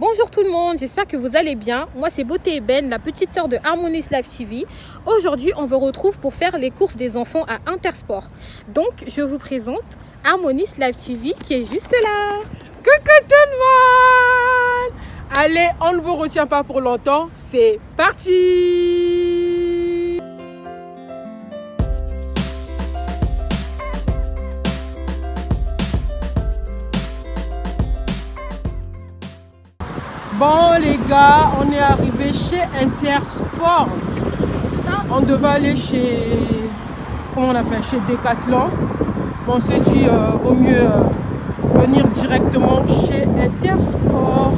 Bonjour tout le monde, j'espère que vous allez bien. Moi c'est Beauté Eben, la petite sœur de Harmonies Live TV. Aujourd'hui on vous retrouve pour faire les courses des enfants à Intersport. Donc je vous présente Harmonies Live TV qui est juste là. Coucou tout le monde! Allez, on ne vous retient pas pour longtemps, c'est parti! Bon les gars, on est arrivé chez Intersport. On devait aller chez, comment on appelle, chez Decathlon. Bon, on s'est dit, vaut mieux venir directement chez Intersport.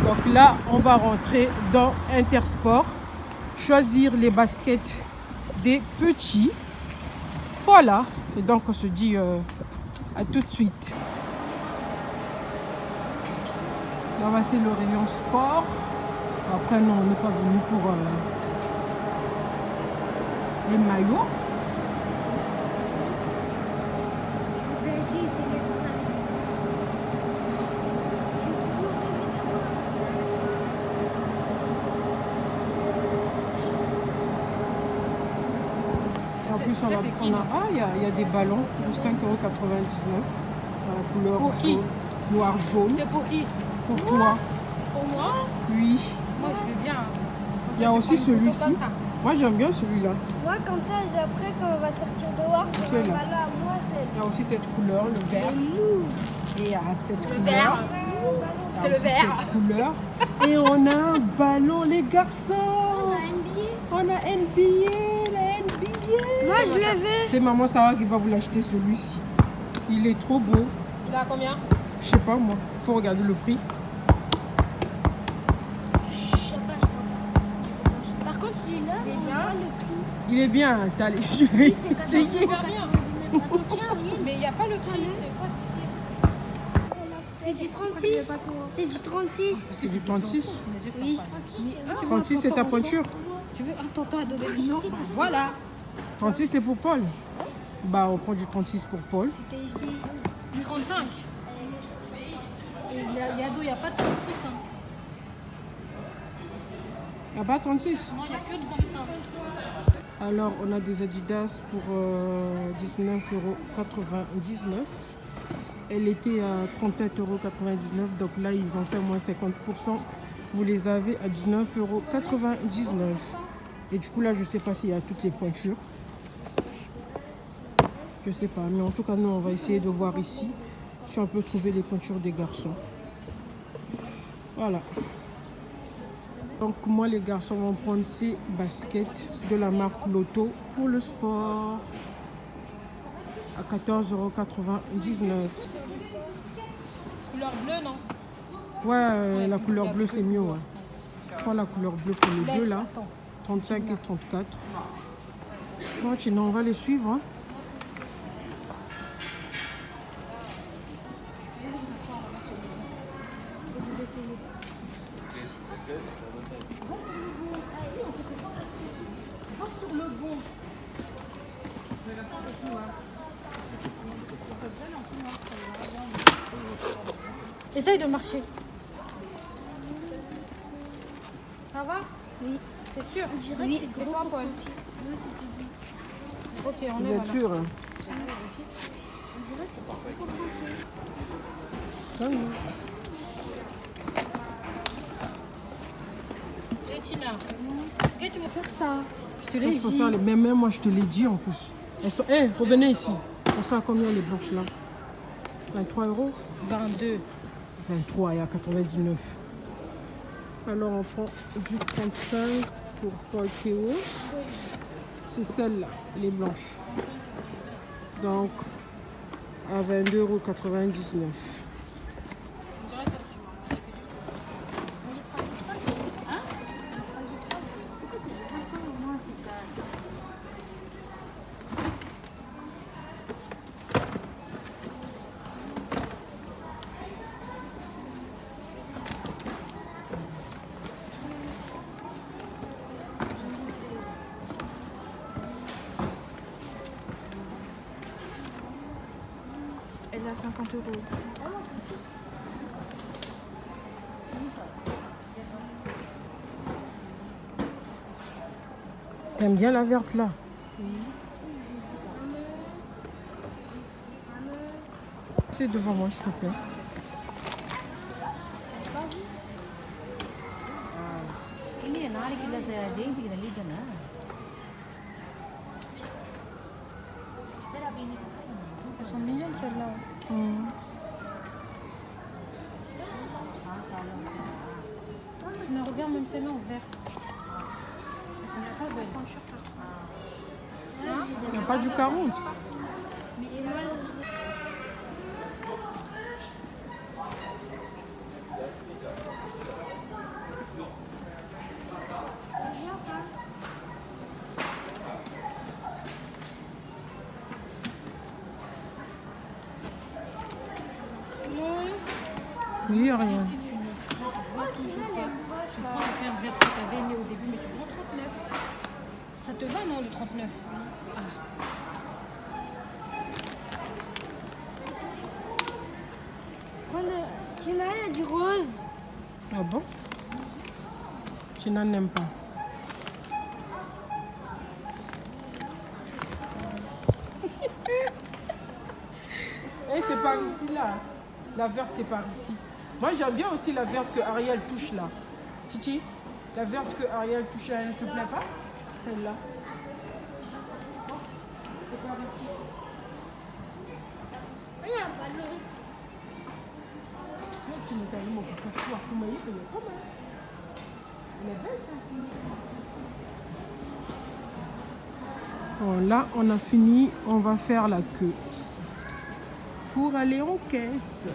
Donc là, on va rentrer dans Intersport, choisir les baskets des petits. Voilà, et donc on se dit à tout de suite. Là, c'est le rayon sport. Après, non, on n'est pas venu pour les maillots. En plus, on va prendre. Ah, il y a des ballons de 5,99 € dans la couleur Pour qui? Noir jaune. C'est pour qui? Pour toi. Pour moi? Oui. Moi je veux bien. Il y a aussi celui-ci. Moi j'aime bien celui-là. Moi comme ça, après quand on va sortir dehors, Celui-là. voilà, moi c'est Il y a aussi cette couleur, le vert. Et il y a cette couleur. vert. Il y a C'est le aussi vert. cette couleur. Et on a un ballon, les garçons. on a NBA. On a NBA, la NBA. Moi je le veux. C'est maman Sarah qui va vous l'acheter celui-ci. Il est trop beau. Il a combien? Je sais pas moi. Faut regarder le prix. Je sais pas, je crois pas. Par contre celui-là, on voit le prix. Il est bien. T'as les je vais C'est essayer. Super bien. 14,99. Attends, tiens, regarde. Mais il n'y a pas le prix. C'est quoi C'est du 36. C'est du 36. C'est du 36. Oui. 36 c'est ta pointure. Tu veux un tonton à Dobé? Non. Voilà. 36 c'est pour Paul. Bah on prend du 36 pour Paul. C'était ici. Du 35. Et Yado, il n'y a pas de 36. Hein. Il n'y a pas 36. Non, il n'y a que 35. Alors on a des Adidas pour 19,99 €. Elle était à 37,99 €. Donc là ils ont fait moins 50%. Vous les avez à 19,99 €. Et du coup là je sais pas s'il y a toutes les pointures. Je sais pas, mais en tout cas nous on va essayer de voir ici si on peut trouver les pointures des garçons. Voilà. Donc moi les garçons vont prendre ces baskets de la marque Lotto pour le sport à 14,99 €. Couleur bleue, non? Ouais, la couleur bleue c'est mieux. Ouais. Je prends la couleur bleue pour les deux là, Attends. 35 et 34. Bon, sinon on va les suivre. Hein. Essaye de marcher. Ça va? Oui. C'est sûr? On dirait que c'est gros pour son pied. Moi c'est plus dit. Ok, on Vous est êtes voilà. sûr hein? On dirait que c'est pas gros pour son pied. Tant mieux. Et Tina, et tu veux faire ça? Je te Je l'ai peux dit. faire les mêmes, même moi je te l'ai dit en plus. Elles sont... Eh, revenez ici. Elles sont à combien les blanches là? 23 €? 22. 23 et à 99. Alors on prend du 35 pour Paul Théo. C'est celle-là, les blanches. Donc à 22,99 €. Elle a 50 €. T'aimes bien la verte là? C'est devant moi, s'il te plaît. Elles sont mignonnes celles-là. Mais regarde même celle-là en vert. Elles sont pas belles. Il n'y a pas du caroute. Oui, rien. Tu vois toujours pas. Tu prends le paire vert que tu avais aimé au début, mais tu prends 39. Ça te va, non, le 39? Ah. Tina, il y a du rose. Ah bon? Je n'en aime pas. Eh, c'est par ici là. La verte, c'est par ici. Moi, j'aime bien aussi la verte que Ariel touche là. Titi, la verte que Ariel touche, elle ne te plaît pas? Celle-là. C'est par ici. Il y a un ballon. Tu me t'as eu mon coucou à Koumaï, elle est pas mal. Elle est belle celle-ci. Bon, là, on a fini. On va faire la queue pour aller en caisse.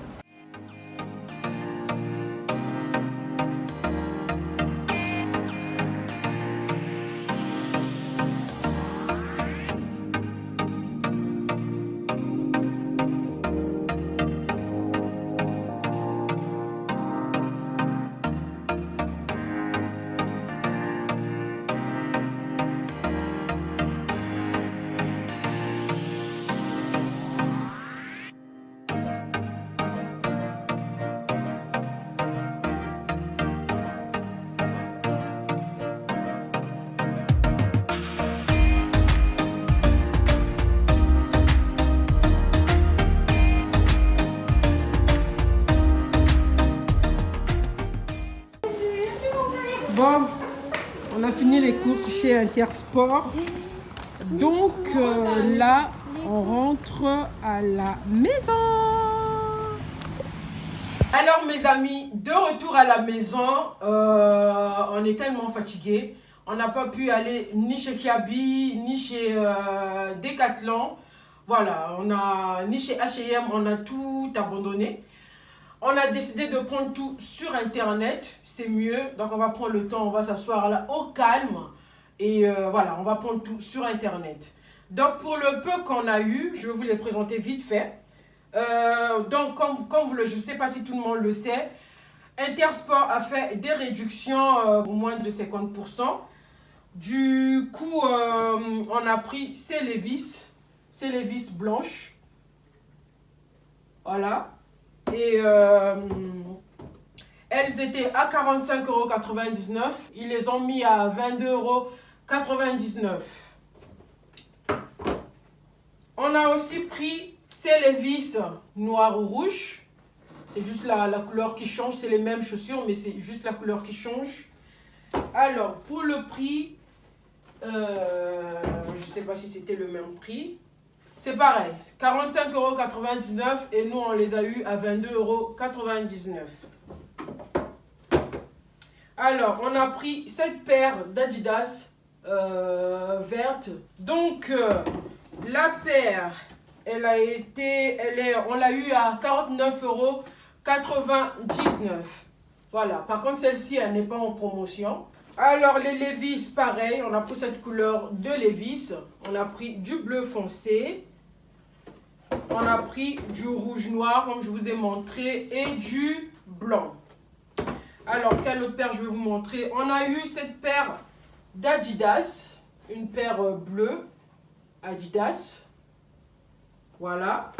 Bon, on a fini les courses chez Intersport. Donc là, on rentre à la maison. Alors mes amis, de retour à la maison, on est tellement fatigués. On n'a pas pu aller ni chez Kiabi, ni chez Decathlon. Voilà, ni chez H&M, on a tout abandonné. On a décidé de prendre tout sur Internet, c'est mieux. Donc on va prendre le temps, on va s'asseoir là au calme. Et voilà, on va prendre tout sur Internet. Donc pour le peu qu'on a eu, je vais vous les présenter vite fait. Donc comme vous je ne sais pas si tout le monde le sait, Intersport a fait des réductions au moins de 50%. Du coup, on a pris ces Levi's blanches. Voilà. Et elles étaient à 45,99 €. Ils les ont mis à 22,99 €. On a aussi pris ces Levi's noir ou rouge. C'est juste la couleur qui change. C'est les mêmes chaussures, mais c'est juste la couleur qui change. Alors, pour le prix, je ne sais pas si c'était le même prix. C'est pareil, 45,99 € et nous on les a eu à 22,99 €. Alors, on a pris cette paire d'Adidas verte. Donc, la paire, on l'a eu à 49,99 €. Voilà, par contre celle-ci, elle n'est pas en promotion. Alors, les Levi's, pareil, on a pris cette couleur de Levi's. On a pris du bleu foncé. On a pris du rouge noir, comme je vous ai montré, et du blanc. Alors, quelle autre paire je vais vous montrer? On a eu cette paire d'Adidas, une paire bleue Adidas. Voilà.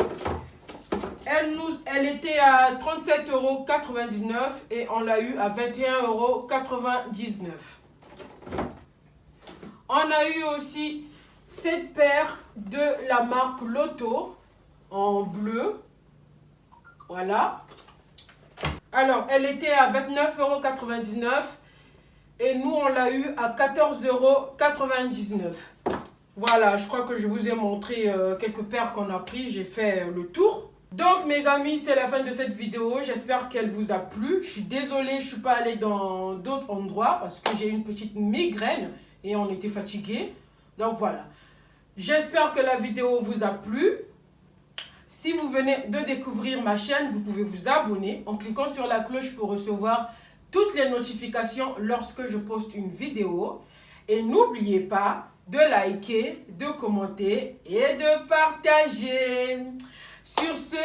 Elle était à 37,99 € et on l'a eu à 21,99 €. On On a eu aussi cette paire de la marque Lotto en bleu. Voilà. Alors, elle était à 29,99 € et nous, on l'a eu à 14,99 €. Voilà, je crois que je vous ai montré quelques paires qu'on a pris. J'ai fait le tour. Donc, mes amis, c'est la fin de cette vidéo. J'espère qu'elle vous a plu. Je suis désolée, je ne suis pas allée dans d'autres endroits parce que j'ai eu une petite migraine et on était fatigués. Donc, voilà. J'espère que la vidéo vous a plu. Si vous venez de découvrir ma chaîne, vous pouvez vous abonner en cliquant sur la cloche pour recevoir toutes les notifications lorsque je poste une vidéo. Et n'oubliez pas de liker, de commenter et de partager. Sur ce,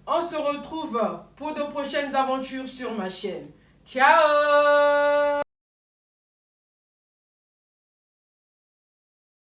on se retrouve pour de prochaines aventures sur ma chaîne. Ciao!